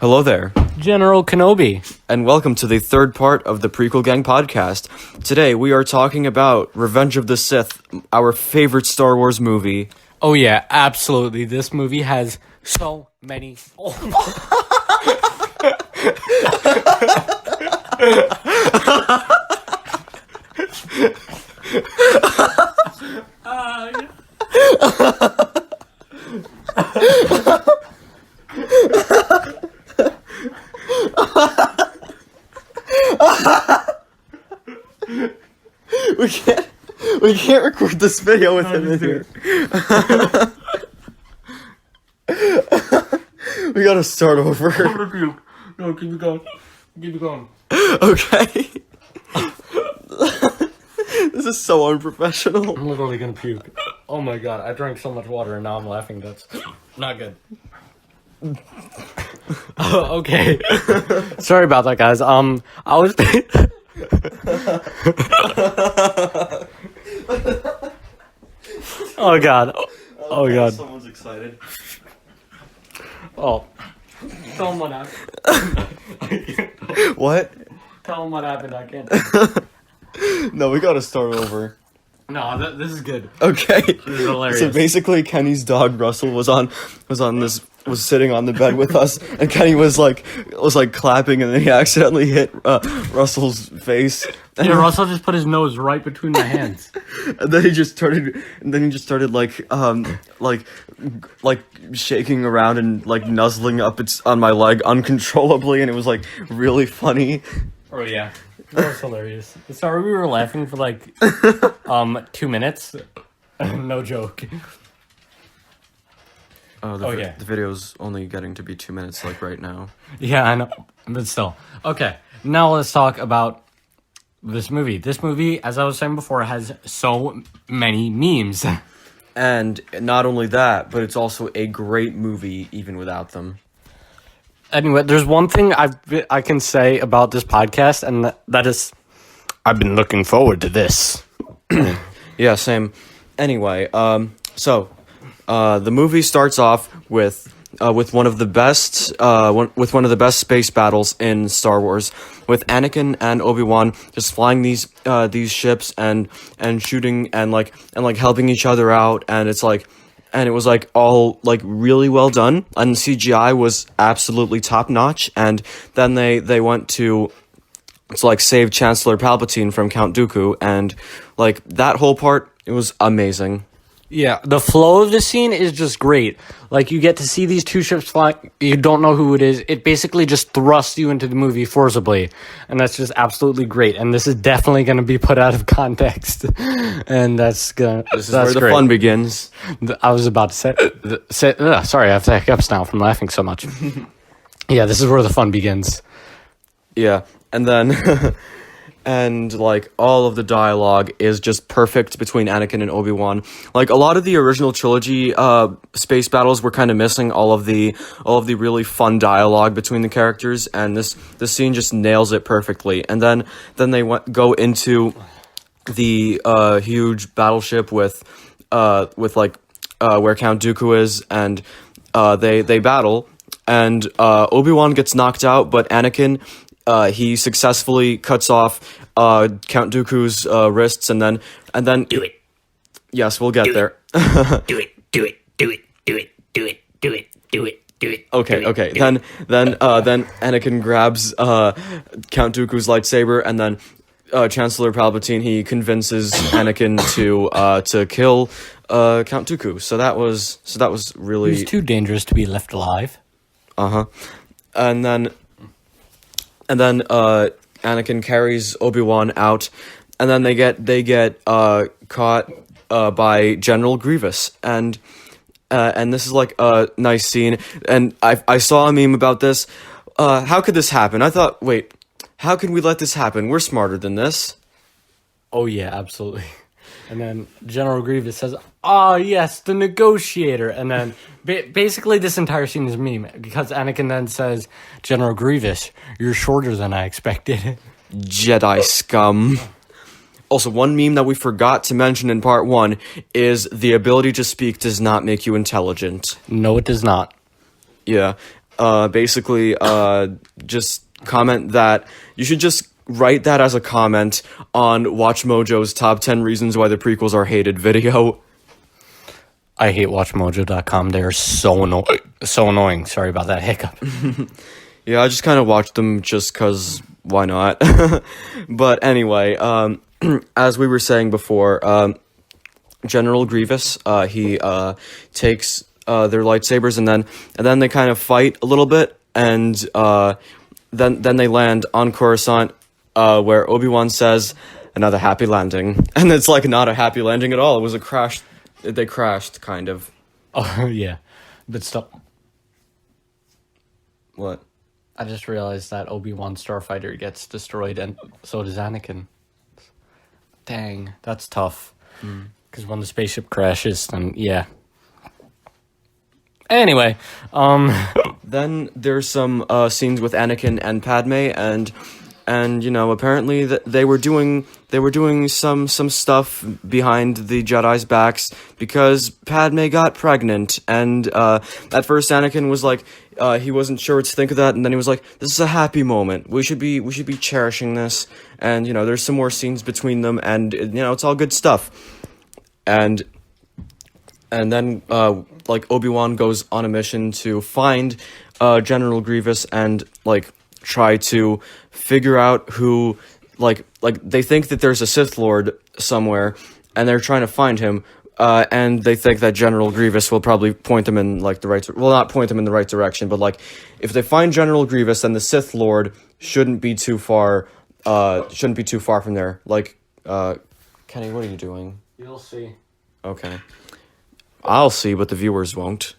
Hello there, General Kenobi. and welcome to the third part of the Prequel Gang podcast. Today we are talking about Revenge of the Sith, our favorite Star Wars movie. Oh yeah, absolutely. This movie has so many. We can't record this video with him in here. We gotta start over. No, keep it going. Keep it going. Okay. This is so unprofessional. I'm literally gonna puke. Oh my god, I drank so much water and now I'm laughing. That's not good. Okay. Sorry about that, guys. I was. Oh god. Oh god. Someone's excited. Oh. Tell them what happened. What? Tell them what happened. I can't. No, we gotta start over. No, this is good. Okay. This is hilarious. So basically, Kenny's dog Russell was sitting on the bed with us, and Kenny was clapping, and then he accidentally hit Russell's face. And Yeah, Russell just put his nose right between my hands. And then he just started shaking around and like nuzzling up on my leg uncontrollably, and it was like really funny. Oh yeah, that was hilarious. Sorry, we were laughing for like 2 minutes. No joke. The video's only getting to be 2 minutes, like right now. Yeah, I know, but still. Okay, now let's talk about this movie. This movie, as I was saying before, has so many memes. And not only that, but it's also a great movie even without them. Anyway, there's one thing I can say about this podcast, and that is, I've been looking forward to this. Yeah, same. Anyway, so the movie starts off with one of the best space battles in Star Wars, with Anakin and Obi-Wan just flying these ships and shooting and helping each other out, and it was like all like really well done, and the CGI was absolutely top notch. And then they went to save Chancellor Palpatine from Count Dooku, and like that whole part, it was amazing. Yeah, the flow of the scene is just great. Like, you get to see these two ships fly. You don't know who it is. It basically just thrusts you into the movie forcibly. And that's just absolutely great. And this is definitely going to be put out of context. And this is where the fun begins. I was about to sorry, I have to hiccups now from laughing so much. Yeah, this is where the fun begins. Yeah, and then... And, like, all of the dialogue is just perfect between Anakin and Obi-Wan. Like, a lot of the original trilogy space battles were kind of missing all of the really fun dialogue between the characters, and this scene just nails it perfectly. And then they go into the huge battleship with where Count Dooku is, and they battle, and Obi-Wan gets knocked out, but Anakin... he successfully cuts off Count Dooku's wrists, and then do it. Yes, we'll get there. Do it. Okay. Then Anakin grabs Count Dooku's lightsaber, and then Chancellor Palpatine, he convinces Anakin to kill Count Dooku. So that was really... He's too dangerous to be left alive. And then Anakin carries Obi-Wan out, and then they get caught by General Grievous, and this is like a nice scene. And I saw a meme about this. How could this happen? I thought, wait, how can we let this happen? We're smarter than this. Oh yeah, absolutely. And then General Grievous says, "Ah, yes, the negotiator." And then basically this entire scene is a meme, because Anakin then says, "General Grievous, you're shorter than I expected." Jedi scum. Also, one meme that we forgot to mention in part 1 is the ability to speak does not make you intelligent. No, it does not. Yeah. basically just comment that you should just write that as a comment on Watch Mojo's top 10 reasons why the prequels are hated video. I hate WatchMojo.com. They're so annoying. Sorry about that hiccup. Yeah, I just kind of watched them just because why not? But anyway, as we were saying before, General Grievous, he takes their lightsabers and then they kind of fight a little bit, and then they land on Coruscant, where Obi-Wan says, "Another happy landing," and it's like not a happy landing at all. It was a crash. They crashed, kind of. Oh yeah, but still, What? I just realized that Obi-Wan Starfighter gets destroyed, and so does Anakin. Dang, that's tough. Because when the spaceship crashes, then yeah. Anyway, Then there's some scenes with Anakin and Padme, and you know, apparently they were doing some stuff behind the Jedi's backs because Padme got pregnant, and at first Anakin was like he wasn't sure what to think of that, and then he was like, "This is a happy moment. We should be cherishing this." And you know, there's some more scenes between them, and you know, it's all good stuff. And then like Obi-Wan goes on a mission to find General Grievous and like try to figure out who like they think that there's a Sith Lord somewhere, and they're trying to find him, and they think that General Grievous will probably point them in like the right not point them in the right direction, but like if they find General Grievous, then the Sith Lord shouldn't be too far from there. Like Kenny, what are you doing? you'll see. Okay. I'll see, but the viewers won't.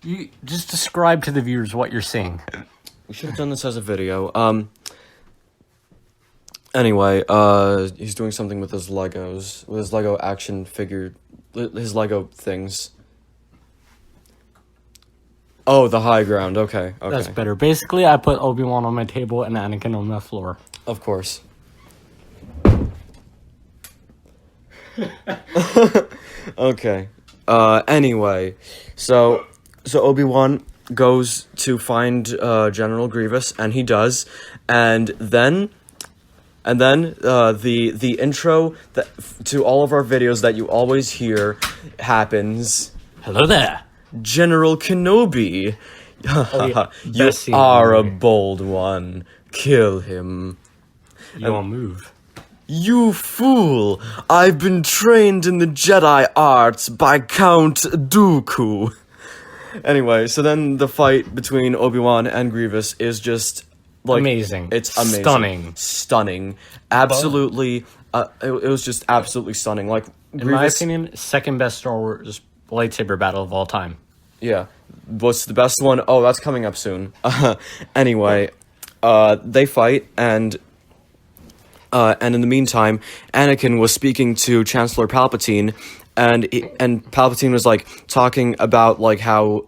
You just describe to the viewers what you're seeing. We should have done this as a video. Anyway, he's doing something with his Legos, with his Lego action figure, his Lego things. Oh, the high ground. Okay. That's better. Basically, I put Obi-Wan on my table and Anakin on my floor. Of course. Okay. Anyway, so Obi-Wan goes to find General Grievous, and he does, and then the intro to all of our videos that you always hear happens. Hello there. General Kenobi, yeah. you Best scene are in a the movie. bold one. Kill him. You won't move. You fool! I've been trained in the Jedi arts by Count Dooku. Anyway, so then the fight between Obi-Wan and Grievous is just like Amazing. It's amazing, stunning, absolutely. It was just absolutely stunning. Like In my opinion, second best Star Wars lightsaber battle of all time. Yeah, what's the best one? Oh, that's coming up soon. Anyway, they fight, and in the meantime, Anakin was speaking to Chancellor Palpatine, and Palpatine was like talking about like how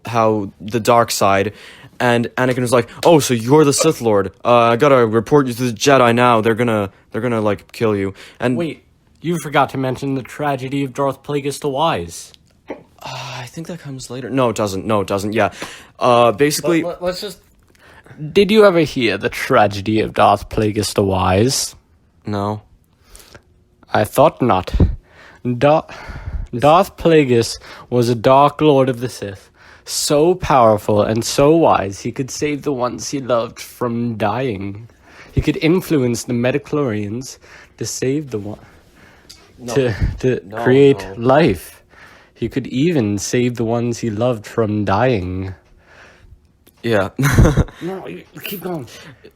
the dark side, and Anakin was like, "Oh, so you're the Sith Lord? I gotta report you to the Jedi now. They're gonna like kill you." And Wait, you forgot to mention the tragedy of Darth Plagueis the Wise. I think that comes later. No, it doesn't. Yeah, basically, Let's just. Did you ever hear the tragedy of Darth Plagueis the Wise? no. I thought not. Darth Plagueis was a Dark Lord of the Sith, so powerful and so wise he could save the ones he loved from dying. He could influence the midichlorians to save the one to create life. He could even save the ones he loved from dying. Yeah. No, you keep going.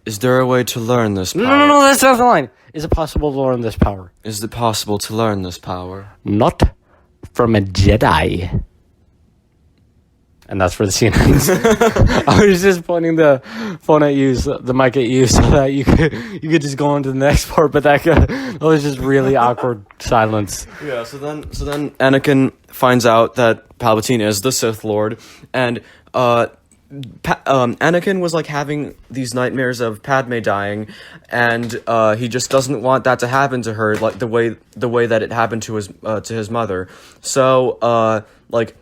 Is there a way to learn this power? No, that's not the line. Is it possible to learn this power? Is it possible to learn this power? Not from a Jedi. And that's where the scene ends. I was just pointing the phone at you, the mic at you, so that you could just go on to the next part. But that was just really awkward silence. Yeah. So then Anakin finds out that Palpatine is the Sith Lord, and Anakin was like having these nightmares of Padme dying, and he just doesn't want that to happen to her, like the way that it happened to his mother. So like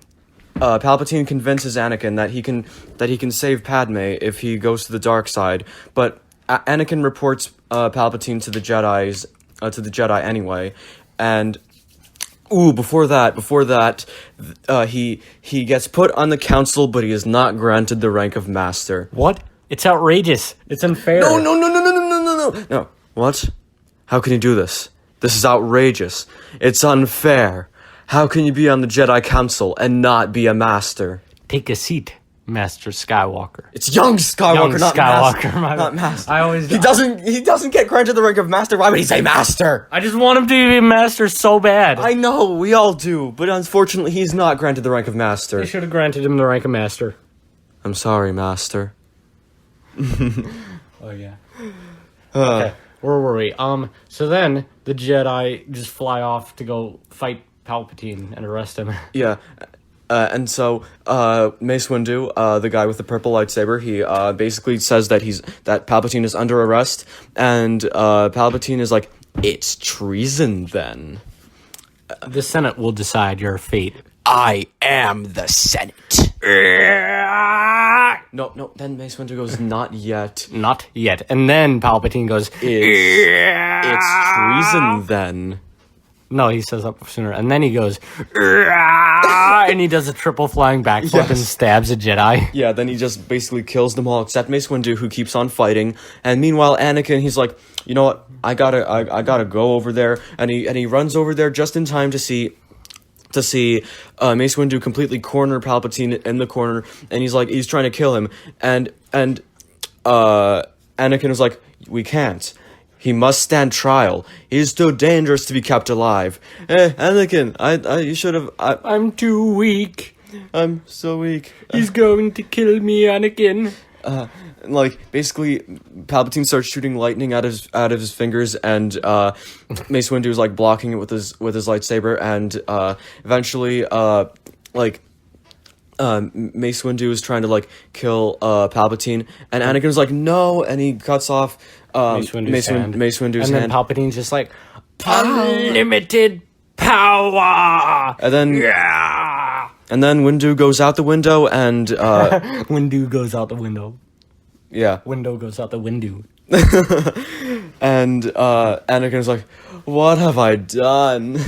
Palpatine convinces Anakin that he can save Padme if he goes to the dark side, but Anakin reports Palpatine to the Jedi anyway, and before that, he gets put on the council, but he is not granted the rank of master. What? It's outrageous. It's unfair. No. What? How can you do this? This is outrageous. It's unfair. How can you be on the Jedi Council and not be a master? Take a seat, Master Skywalker. It's young Skywalker, Young not Skywalker, master. my Not bad. master. He doesn't get granted the rank of master. Why would he say master? I just want him to be a master so bad. I know, we all do, but unfortunately he's not granted the rank of master. They should have granted him the rank of master. I'm sorry, master. Oh yeah. Okay, where were we? So then the Jedi just fly off to go fight Palpatine and arrest him. Yeah. And so, Mace Windu, the guy with the purple lightsaber, he, basically says that that Palpatine is under arrest, and, Palpatine is like, it's treason then. The Senate will decide your fate. I am the Senate. No, then Mace Windu goes, not yet. Not yet. And then Palpatine goes, It's treason then. no, he says that sooner. And then he goes, and he does a triple flying backflip Yes. and stabs a Jedi. Yeah, then he just basically kills them all except Mace Windu, who keeps on fighting. And meanwhile, Anakin, he's like, you know what? I gotta go over there. And he runs over there just in time to see Mace Windu completely corner Palpatine in the corner, and he's trying to kill him, and Anakin was like, we can't. He must stand trial. He is too dangerous to be kept alive. Anakin, you should have. I'm too weak. I'm so weak. He's going to kill me, Anakin. Basically, Palpatine starts shooting lightning out of his fingers, and Mace Windu is like blocking it with his lightsaber, and eventually, Mace Windu is trying to like kill Palpatine, and Anakin's like no, and he cuts off Mace Windu's hand. And then Palpatine's just like, unlimited power. And then Yeah. and then Windu goes out the window, and Windu goes out the window. yeah, Window goes out the window. and Anakin's like, what have I done?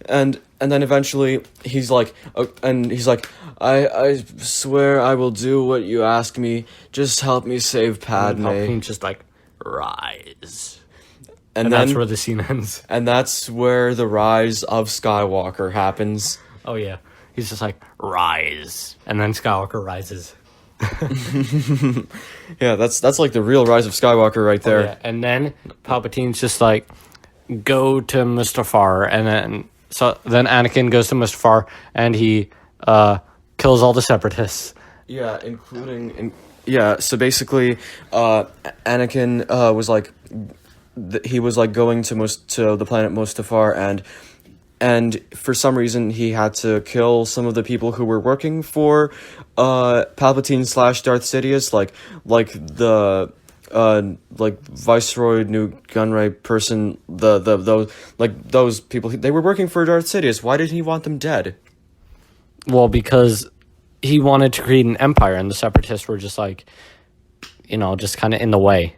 And then eventually he's like, I swear I will do what you ask me. Just help me save Padme. Palpatine's just like, rise. And And then that's where the scene ends. and that's where the rise of Skywalker happens. Oh yeah. He's just like, rise. And then Skywalker rises. Yeah, that's like the real rise of Skywalker right there. Yeah. And then Palpatine's just like, go to Mustafar. And then Anakin goes to Mustafar and he kills all the separatists. Yeah, so basically, Anakin was like, he was like going to the planet Mustafar, and for some reason he had to kill some of the people who were working for Palpatine / Darth Sidious, like the Viceroy Newt Gunray person, those people, they were working for Darth Sidious. Why did he want them dead? Well, because he wanted to create an empire, and the separatists were just like, just kind of in the way.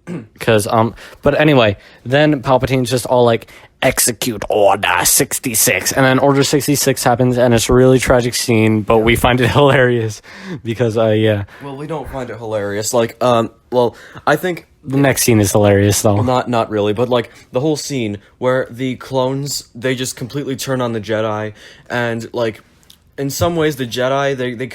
But anyway, then Palpatine's just all like, execute Order 66, and then Order 66 happens, and it's a really tragic scene, but we find it hilarious because, yeah. Well, we don't find it hilarious. I think The next scene is hilarious, though. not really, but like the whole scene where the clones, they just completely turn on the Jedi, and like in some ways the Jedi, they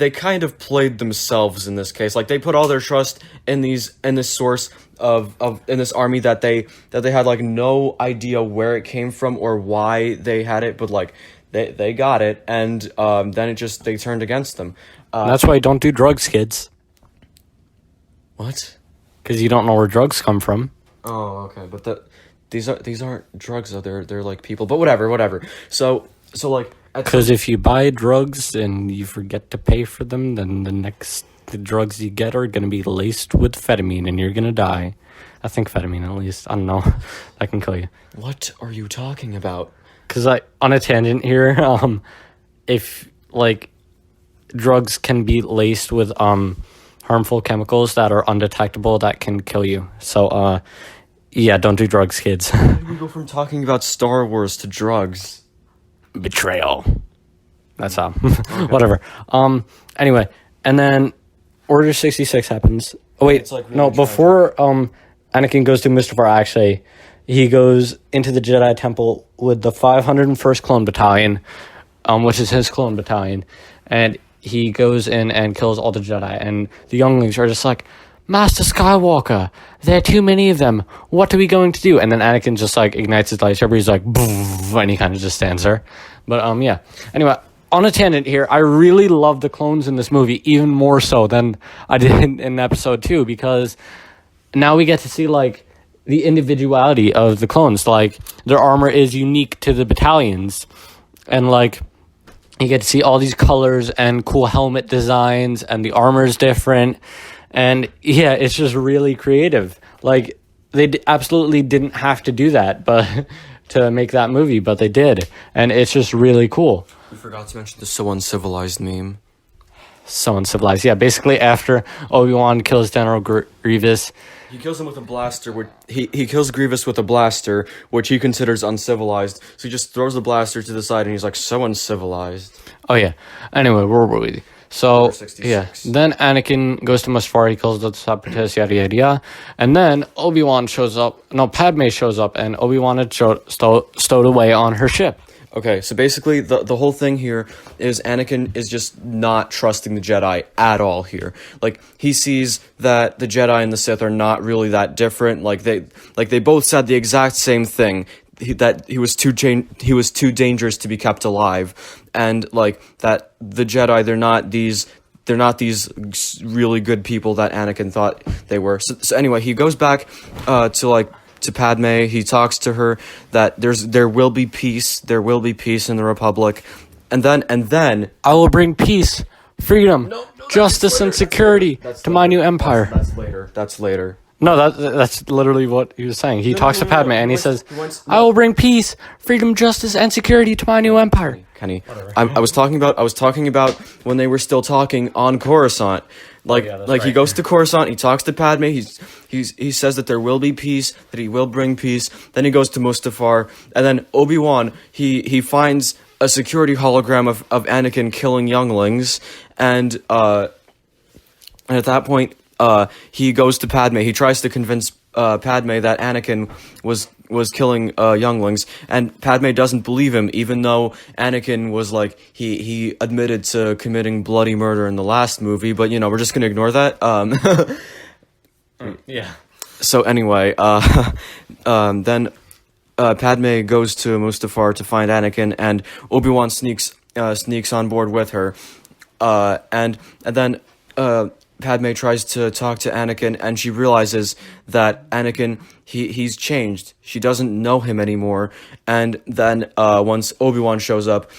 kind of played themselves in this case. Like they put all their trust in this source in this army that they had like no idea where it came from or why they had it, but like they got it, and then they turned against them. That's why you don't do drugs, kids. What? Because you don't know where drugs come from. Oh, okay, but these aren't drugs though. They're like people. But whatever. So like. Because if you buy drugs and you forget to pay for them, then the drugs you get are going to be laced with ketamine and you're going to die. I think ketamine, at least. I don't know. That can kill you. What are you talking about? Because on a tangent here, if like drugs can be laced with harmful chemicals that are undetectable that can kill you. So yeah, don't do drugs, kids. We go from talking about Star Wars to drugs. Betrayal. That's how. Whatever. Anyway, and then Order 66 happens. Oh wait, It's, like, really no, before Anakin goes to Mustafar, actually, he goes into the Jedi Temple with the 501st Clone Battalion, which is his clone battalion, and he goes in and kills all the Jedi, and the younglings are just like, Master Skywalker, there are too many of them. What are we going to do? And then Anakin just like ignites his lightsaber. He's like, and he kind of just stands there. But yeah. Anyway, on a tangent here, I really love the clones in this movie even more so than I did in episode 2, because now we get to see like the individuality of the clones. Like their armor is unique to the battalions, and like you get to see all these colors and cool helmet designs, and the armor is different. And yeah, it's just really creative. Like they absolutely didn't have to do that, but to make that movie, but they did, and it's just really cool. We forgot to mention the so uncivilized meme. So uncivilized. Yeah, basically after Obi-Wan kills General Grievous, He kills him with a blaster. He kills Grievous with a blaster, which he considers uncivilized. So he just throws the blaster to the side, and he's like, so uncivilized. oh yeah. Anyway, where were we? So Order 66. yeah, then Anakin goes to Mustafar. He kills the Separatists, yada yada yada, and then Obi-Wan shows up. No, Padme shows up, and Obi-Wan had stowed away on her ship. Okay, so basically the whole thing here is Anakin is just not trusting the Jedi at all here. Like he sees that the Jedi and the Sith are not really that different. Like they both said the exact same thing. That he was too dangerous to be kept alive, and like that the Jedi they're not these really good people that Anakin thought they were. So anyway, he goes back to Padme. He talks to her that there will be peace in the Republic, and then I will bring peace, freedom, justice, and security to my new empire. That's later. No, that's literally what he was saying. He talks to Padme, and he says, wants- I will bring peace, freedom, justice, and security to my new empire. Kenny, I was talking about when they were still talking on Coruscant. Like yeah, that's he right. goes to Coruscant, he talks to Padme, he says that there will be peace, that he will bring peace. Then he goes to Mustafar, and then Obi-Wan he finds a security hologram of Anakin killing younglings, and at that point he goes to Padme. He tries to convince Padme that Anakin was killing younglings, and Padme doesn't believe him, even though Anakin was like he admitted to committing bloody murder in the last movie. But we're just gonna ignore that. Yeah. So anyway, then Padme goes to Mustafar to find Anakin, and Obi-Wan sneaks on board with her, and then Padme tries to talk to Anakin, and she realizes that Anakin, he's changed. She doesn't know him anymore. And then once Obi-Wan shows up,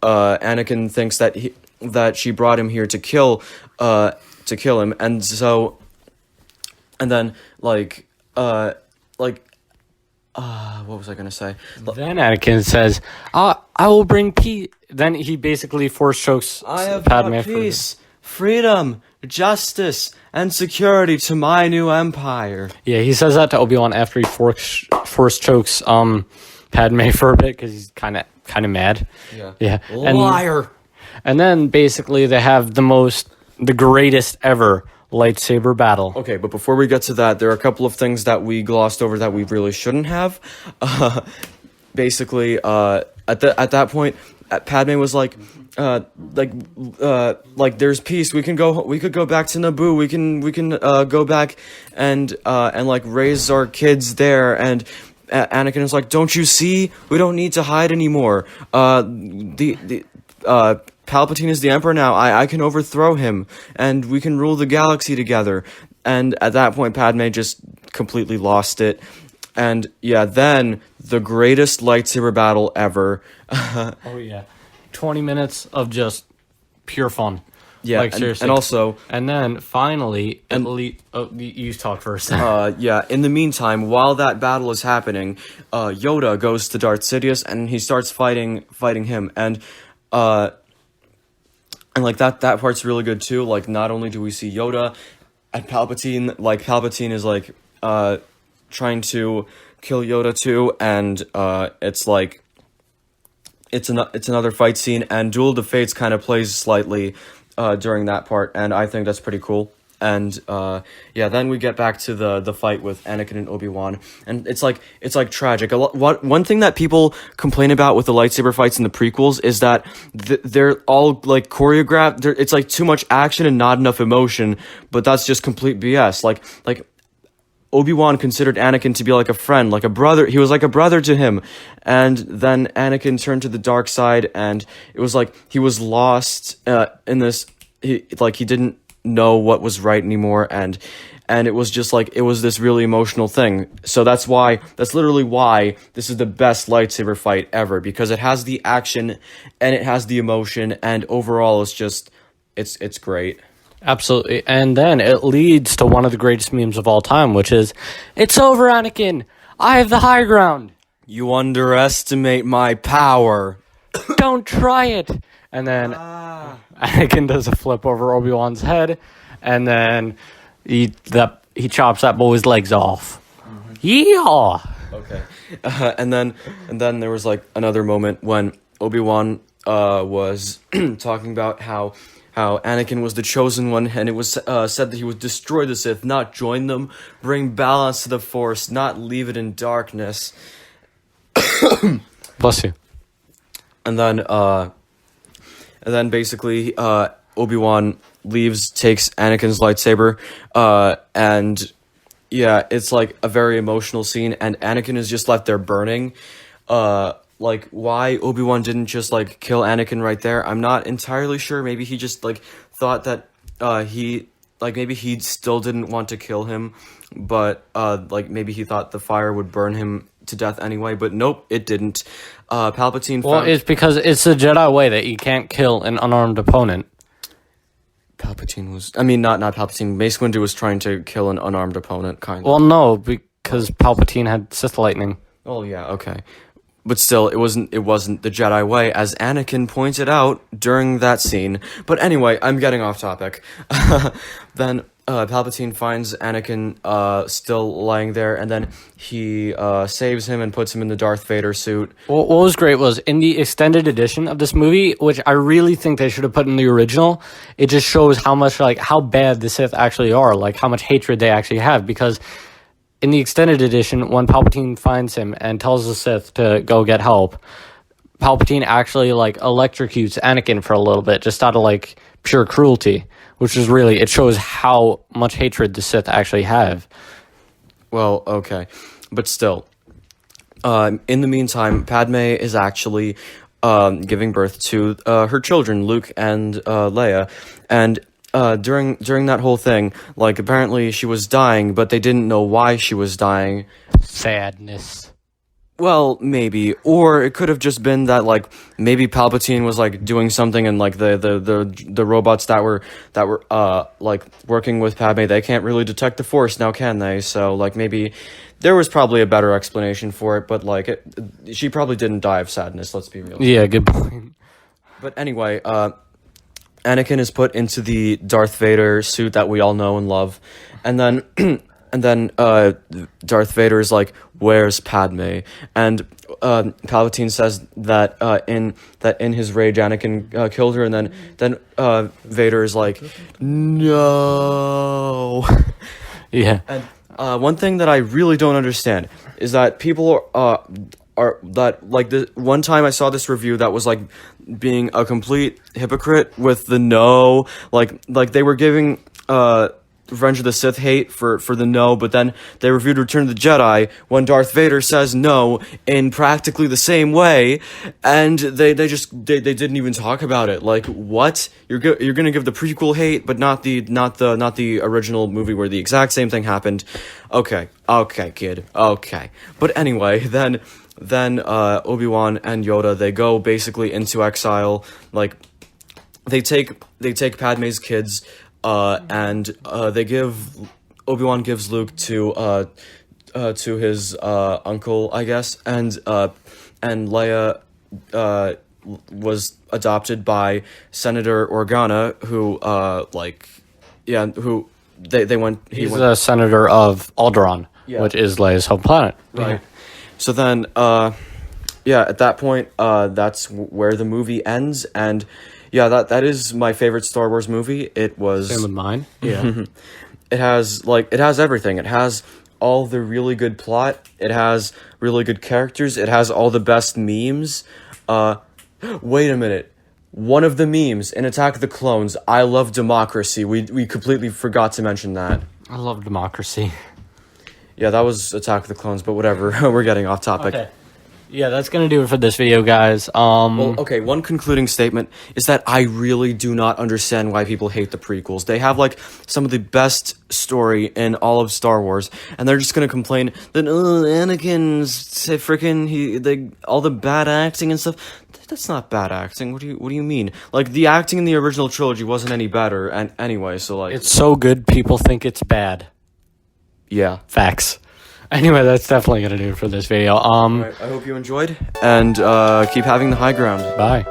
Anakin thinks that she brought him here to kill him, and then what was I gonna say? Then Anakin says, I will bring peace. Then he basically force chokes Padme for peace, freedom, justice, and security to my new empire. Yeah, he says that to Obi-Wan after he force chokes Padme for a bit because he's kind of mad. Yeah. Liar. And then basically they have the greatest ever lightsaber battle. Okay, but before we get to that, there are a couple of things that we glossed over that we really shouldn't have. Basically, at that point, Padme was like there's peace. We could go back to Naboo. We can go back and like raise our kids there. And Anakin is like, don't you see? We don't need to hide anymore. Palpatine is the Emperor now. I can overthrow him, and we can rule the galaxy together. And at that point, Padme just completely lost it. And yeah, then the greatest lightsaber battle ever. Oh yeah, 20 minutes of just pure fun. Yeah, like seriously. And also, and then finally, you talk first. yeah. In the meantime, while that battle is happening, Yoda goes to Darth Sidious, and he starts fighting him. And and like that part's really good too. Like, not only do we see Yoda and Palpatine, like Palpatine is like trying to kill Yoda too, and it's like it's another fight scene, and Duel of the Fates kind of plays slightly during that part, and I think that's pretty cool. And yeah, then we get back to the fight with Anakin and Obi-Wan, and it's like tragic. One thing that people complain about with the lightsaber fights in the prequels is that they're all like choreographed. It's like too much action and not enough emotion, but that's just complete BS. Like Obi-Wan considered Anakin to be like a friend, like a brother. He was like a brother to him. And then Anakin turned to the dark side, and it was like he was lost in this. He didn't know what was right anymore, and it was just like it was this really emotional thing. So that's literally why this is the best lightsaber fight ever, because it has the action and it has the emotion, and overall it's great. Absolutely. And then it leads to one of the greatest memes of all time, which is, "It's over, Anakin. I have the high ground. You underestimate my power. Don't try it." And then Anakin does a flip over Obi-Wan's head, and then he chops that boy's legs off. Yeehaw! Okay. And then there was like another moment when Obi-Wan was talking about how Anakin was the chosen one, and it was said that he would destroy the Sith, not join them, bring balance to the Force, not leave it in darkness. Bless you. And then basically Obi-Wan takes Anakin's lightsaber, and yeah, it's like a very emotional scene, and Anakin is just left there burning. Like, why Obi-Wan didn't just like kill Anakin right there, I'm not entirely sure. Maybe he just like thought that maybe he still didn't want to kill him, but like maybe he thought the fire would burn him to death anyway, but nope, it didn't. Palpatine Well, it's because it's the Jedi way that you can't kill an unarmed opponent. Palpatine was... I mean, not Palpatine. Mace Windu was trying to kill an unarmed opponent, kind of. Well, no, because Palpatine had Sith lightning. Oh, yeah, okay. But still, it wasn't the Jedi way, as Anakin pointed out during that scene. But anyway, I'm getting off topic. Then Palpatine finds Anakin still lying there, and then he saves him and puts him in the Darth Vader suit. What was great was, in the extended edition of this movie, which I really think they should have put in the original, it just shows how much, like, how bad the Sith actually are, like, how much hatred they actually have, because in the extended edition, when Palpatine finds him and tells the Sith to go get help, Palpatine actually, like, electrocutes Anakin for a little bit, just out of, like, pure cruelty, which is really, it shows how much hatred the Sith actually have. Well, okay. But still, in the meantime, Padme is actually giving birth to her children, Luke and Leia, and during that whole thing, like, apparently she was dying, but they didn't know why she was dying. Sadness. Well, maybe, or it could have just been that, like, maybe Palpatine was like doing something, and like the robots that were like working with Padme, they can't really detect the Force now, can they? So like maybe there was probably a better explanation for it, but like she probably didn't die of sadness. Let's be real. Yeah, good point. But anyway, Anakin is put into the Darth Vader suit that we all know and love, and then Darth Vader is like, "Where's Padme?" And Palpatine says that in his rage Anakin killed her, and then Vader is like, "No." Yeah. And one thing that I really don't understand is that people are that, like, the one time I saw this review that was like being a complete hypocrite with the no, like they were giving Revenge of the Sith hate for the no, but then they reviewed Return of the Jedi when Darth Vader says no in practically the same way, and they didn't even talk about it. Like, what? You're gonna give the prequel hate, but not the original movie where the exact same thing happened. Okay, kid. Okay, but anyway, then Obi-Wan and Yoda, they go basically into exile. Like, they take Padme's kids. And Obi-Wan gives Luke to his uncle, I guess, and Leia was adopted by Senator Organa, who they went. He's the senator of Alderaan, Yeah. which is Leia's home planet. Right. So then, at that point, that's where the movie ends, and that is my favorite Star Wars movie. It was Same with mine. Yeah. it has everything. It has all the really good plot. It has really good characters. It has all the best memes. Wait a minute. One of the memes in Attack of the Clones, I love democracy. We completely forgot to mention that. I love democracy. Yeah, that was Attack of the Clones, but whatever. We're getting off topic. Okay. Yeah, that's going to do it for this video, guys. Well, okay, one concluding statement is that I really do not understand why people hate the prequels. They have, like, some of the best story in all of Star Wars, and they're just gonna complain that, Anakin's freaking, all the bad acting and stuff. That's not bad acting. What do you mean? Like, the acting in the original trilogy wasn't any better, and anyway, so, like... It's so good, people think it's bad. Yeah. Facts. Anyway, that's definitely going to do it for this video. Alright, I hope you enjoyed, and keep having the high ground. Bye.